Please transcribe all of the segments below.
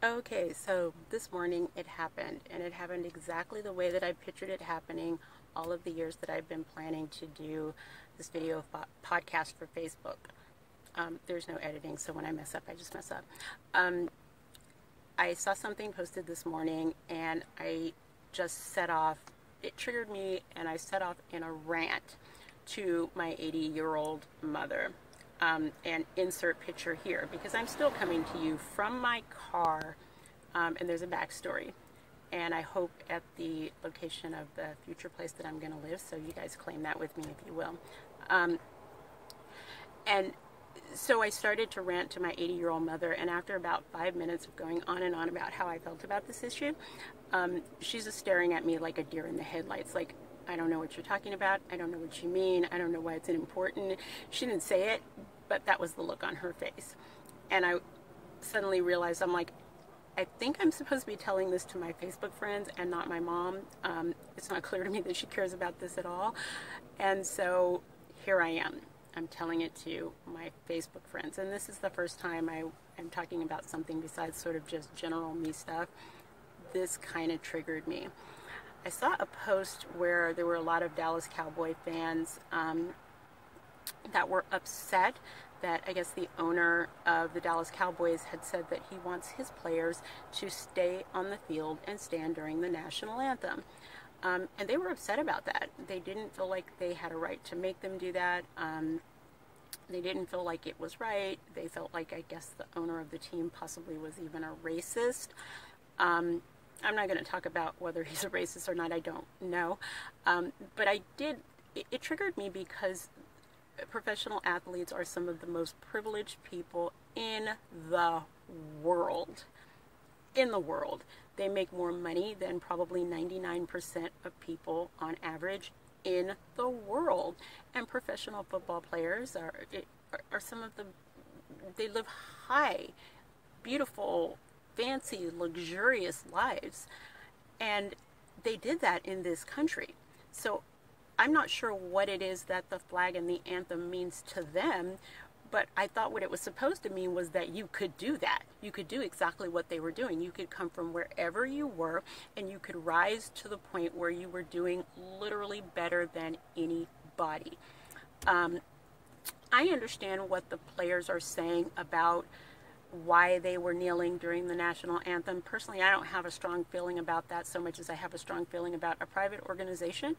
Okay, so this morning it happened, and it happened exactly the way that I pictured it happening all of the years that I've been planning to do this video podcast for Facebook. There's no editing, so when I mess up, I just mess up. Um, I saw something posted this morning, and I just set off, it triggered me, and I set off in a rant to my 80-year-old mother. And insert picture here because I'm still coming to you from my car, and there's a backstory. And I hope at the location of the future place that I'm going to live, so you guys claim that with me if you will. And so I started to rant to my 80-year-old mother, and after about 5 minutes of going on and on about how I felt about this issue, she's just staring at me like a deer in the headlights, like, I don't know what you're talking about. I don't know what you mean. I don't know why it's important. She didn't say it, but that was the look on her face. And I suddenly realized, I'm like, I think I'm supposed to be telling this to my Facebook friends and not my mom. It's not clear to me that she cares about this at all. And so here I am. I'm telling it to my Facebook friends. And this is the first time I am talking about something besides sort of just general me stuff. This kind of triggered me. I saw a post where there were a lot of Dallas Cowboy fans that were upset that I guess the owner of the Dallas Cowboys had said that he wants his players to stay on the field and stand during the National Anthem. And they were upset about that. They didn't feel like they had a right to make them do that. They didn't feel like it was right. They felt like, I guess, the owner of the team possibly was even a racist. I'm not going to talk about whether he's a racist or not, I don't know. But it triggered me because professional athletes are some of the most privileged people in the world. In the world. They make more money than probably 99% of people on average in the world. And professional football players are some of the, they live high, beautiful, fancy, luxurious lives, and they did that in this country. So I'm not sure what it is that the flag and the anthem means to them, but I thought what it was supposed to mean was that you could do that. You could do exactly what they were doing. You could come from wherever you were, and you could rise to the point where you were doing literally better than anybody. I understand what the players are saying about why they were kneeling during the national anthem. Personally, I don't have a strong feeling about that so much as I have a strong feeling about a private organization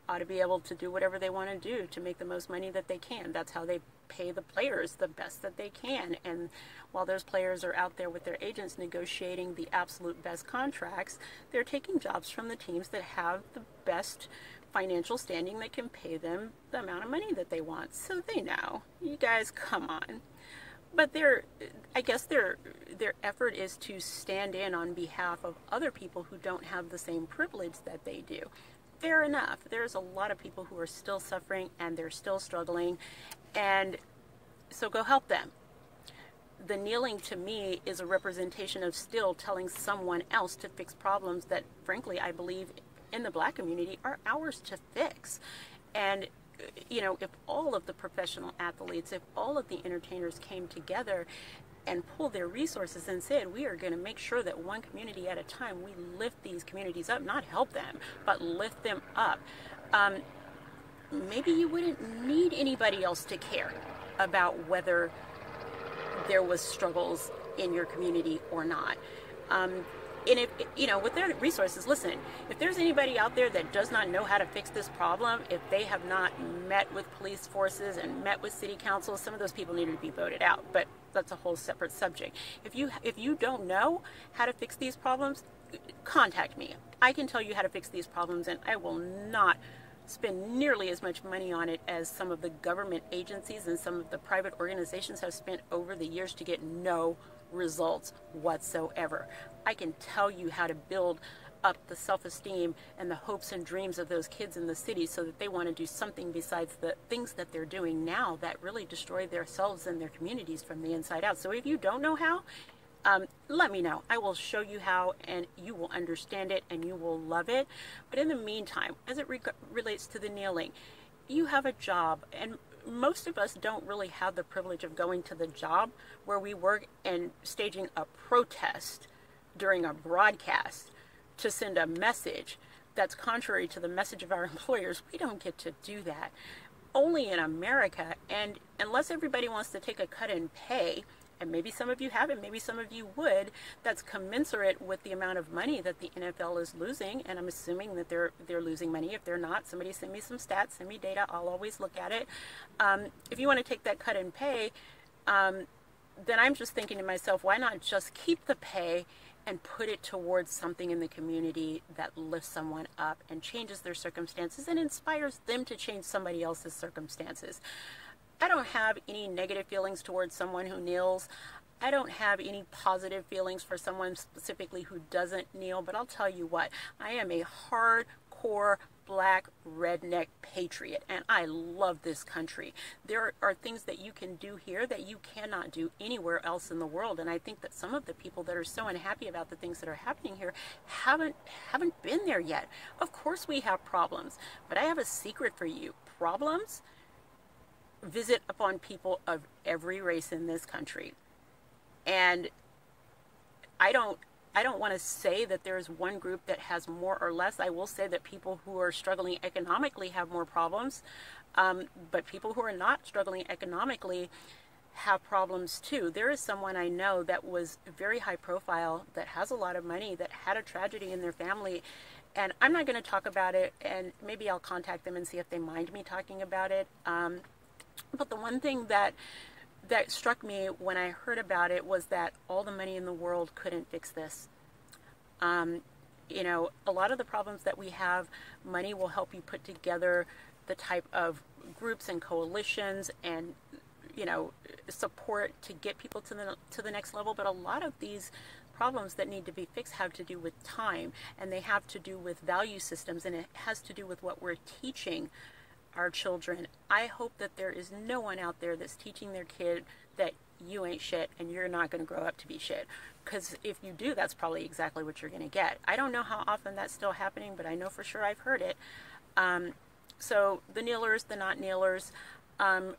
ought to be able to do whatever they want to do to make the most money that they can. That's how they pay the players the best that they can. And while those players are out there with their agents negotiating the absolute best contracts, they're taking jobs from the teams that have the best financial standing that can pay them the amount of money that they want. So they know. You guys, come on. But I guess their effort is to stand in on behalf of other people who don't have the same privilege that they do. Fair enough. There's a lot of people who are still suffering and they're still struggling, and so go help them. The kneeling to me is a representation of still telling someone else to fix problems that, frankly, I believe in the Black community are ours to fix. And you know, if all of the professional athletes, if all of the entertainers came together and pulled their resources and said, we are going to make sure that one community at a time, we lift these communities up, not help them, but lift them up, maybe you wouldn't need anybody else to care about whether there was struggles in your community or not. And if, you know, with their resources, listen, if there's anybody out there that does not know how to fix this problem, if they have not met with police forces and met with city council, some of those people needed to be voted out, but that's a whole separate subject. If you don't know how to fix these problems, contact me. I can tell you how to fix these problems, and I will not spend nearly as much money on it as some of the government agencies and some of the private organizations have spent over the years to get no results whatsoever. I can tell you how to build up the self-esteem and the hopes and dreams of those kids in the city so that they want to do something besides the things that they're doing now that really destroy themselves and their communities from the inside out. So if you don't know how, let me know. I will show you how, and you will understand it and you will love it. But in the meantime, as it relates to the kneeling, you have a job, and most of us don't really have the privilege of going to the job where we work and staging a protest during a broadcast to send a message that's contrary to the message of our employers. We don't get to do that. Only in America, and unless everybody wants to take a cut in pay, and maybe some of you haven't, maybe some of you would, that's commensurate with the amount of money that the NFL is losing, and I'm assuming that they're losing money. If they're not, somebody send me some stats, send me data, I'll always look at it. If you want to take that cut in pay, then I'm just thinking to myself, why not just keep the pay and put it towards something in the community that lifts someone up and changes their circumstances and inspires them to change somebody else's circumstances. I don't have any negative feelings towards someone who kneels. I don't have any positive feelings for someone specifically who doesn't kneel, but I'll tell you what, I am a hardcore black redneck patriot, and I love this country. There are things that you can do here that you cannot do anywhere else in the world, and I think that some of the people that are so unhappy about the things that are happening here haven't been there yet. Of course we have problems, but I have a secret for you. Problems visit upon people of every race in this country, and I don't want to say that there's one group that has more or less. I will say that people who are struggling economically have more problems, but people who are not struggling economically have problems too. There is someone I know that was very high profile, that has a lot of money, that had a tragedy in their family, and I'm not going to talk about it, and maybe I'll contact them and see if they mind me talking about it. But the one thing that struck me when I heard about it was that all the money in the world couldn't fix this. You know, a lot of the problems that we have, money will help you put together the type of groups and coalitions and, you know, support to get people to the next level. But a lot of these problems that need to be fixed have to do with time, and they have to do with value systems, and it has to do with what we're teaching our children. I hope that there is no one out there that's teaching their kid that you ain't shit and you're not going to grow up to be shit. Because if you do, that's probably exactly what you're going to get. I don't know how often that's still happening, but I know for sure I've heard it. So the kneelers, the not kneelers, I'm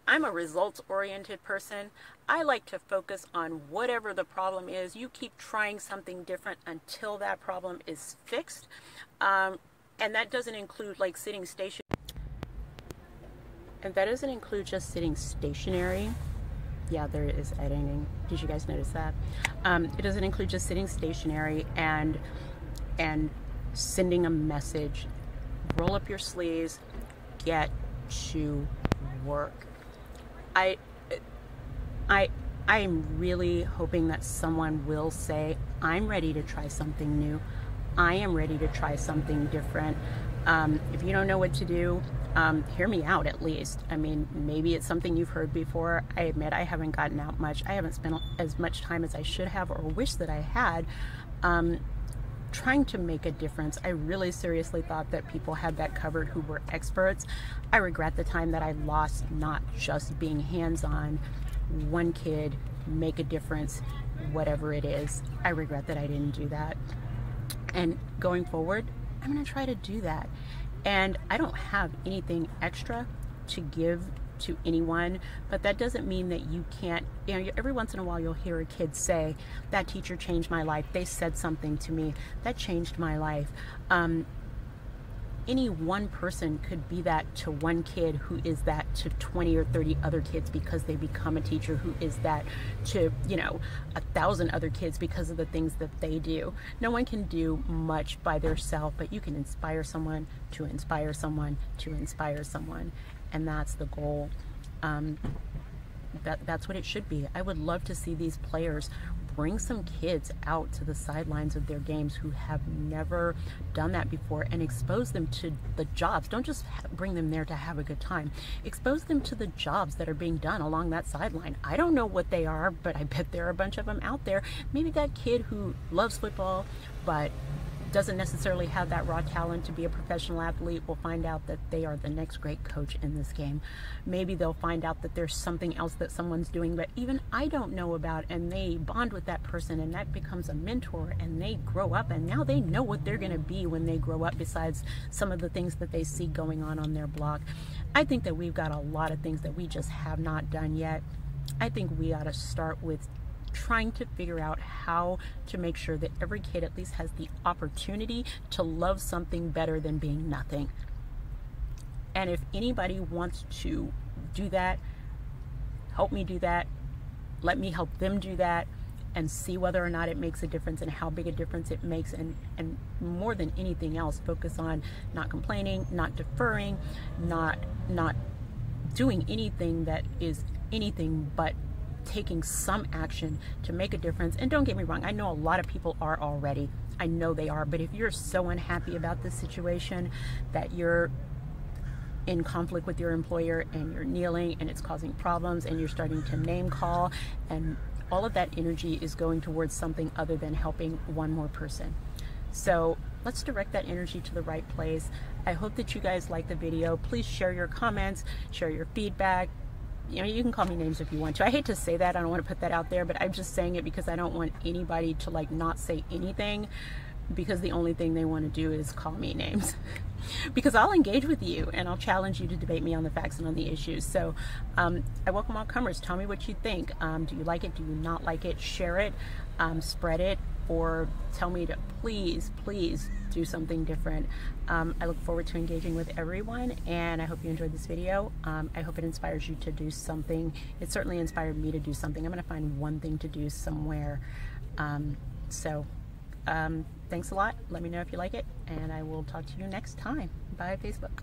a results-oriented person. I like to focus on whatever the problem is. You keep trying something different until that problem is fixed. And that doesn't include like sitting stationary. And that doesn't include just sitting stationary. Yeah, there is editing. Did you guys notice that? It doesn't include just sitting stationary and sending a message. Roll up your sleeves, get to work. I'm really hoping that someone will say, I'm ready to try something new. I am ready to try something different. If you don't know what to do, hear me out at least. I mean, maybe it's something you've heard before. I admit I haven't gotten out much. I haven't spent as much time as I should have or wish that I had trying to make a difference. I really seriously thought that people had that covered who were experts. I regret the time that I lost not just being hands-on. One kid, make a difference, whatever it is. I regret that I didn't do that. And going forward, I'm going to try to do that. And I don't have anything extra to give to anyone, but that doesn't mean that you can't, you know, every once in a while you'll hear a kid say, that teacher changed my life. They said something to me that changed my life. Any one person could be that to one kid, who is that to 20 or 30 other kids because they become a teacher, who is that to, you know, 1,000 other kids because of the things that they do. No one can do much by themselves, but you can inspire someone to inspire someone to inspire someone, and that's the goal. That's what it should be. I would love to see these players bring some kids out to the sidelines of their games who have never done that before and expose them to the jobs. Don't just bring them there to have a good time. Expose them to the jobs that are being done along that sideline. I don't know what they are, but I bet there are a bunch of them out there. Maybe that kid who loves football but doesn't necessarily have that raw talent to be a professional athlete will find out that they are the next great coach in this game. Maybe they'll find out that there's something else that someone's doing that even I don't know about, and they bond with that person, and that becomes a mentor, and they grow up, and now they know what they're going to be when they grow up, besides some of the things that they see going on their block. I think that we've got a lot of things that we just have not done yet. I think we ought to start with trying to figure out how to make sure that every kid at least has the opportunity to love something better than being nothing. And if anybody wants to do that, help me do that. Let me help them do that and see whether or not it makes a difference and how big a difference it makes. And more than anything else, focus on not complaining, not deferring, not doing anything that is anything but taking some action to make a difference. And don't get me wrong, I know a lot of people are already. I know they are. But if you're so unhappy about this situation that you're in conflict with your employer and you're kneeling and it's causing problems and you're starting to name call, and all of that energy is going towards something other than helping one more person. So let's direct that energy to the right place. I hope that you guys like the video. Please share your comments, share your feedback. You know, you can call me names if you want to. I hate to say that, I don't want to put that out there, but I'm just saying it because I don't want anybody to like not say anything, because the only thing they want to do is call me names. Because I'll engage with you and I'll challenge you to debate me on the facts and on the issues. So I welcome all comers. Tell me what you think. Do you like it? Do you not like it? Share it, spread it, or tell me to please do something different. I look forward to engaging with everyone, and I hope you enjoyed this video. I hope it inspires you to do something. It certainly inspired me to do something. I'm going to find one thing to do somewhere. Thanks a lot. Let me know if you like it, and I will talk to you next time. Bye, Facebook.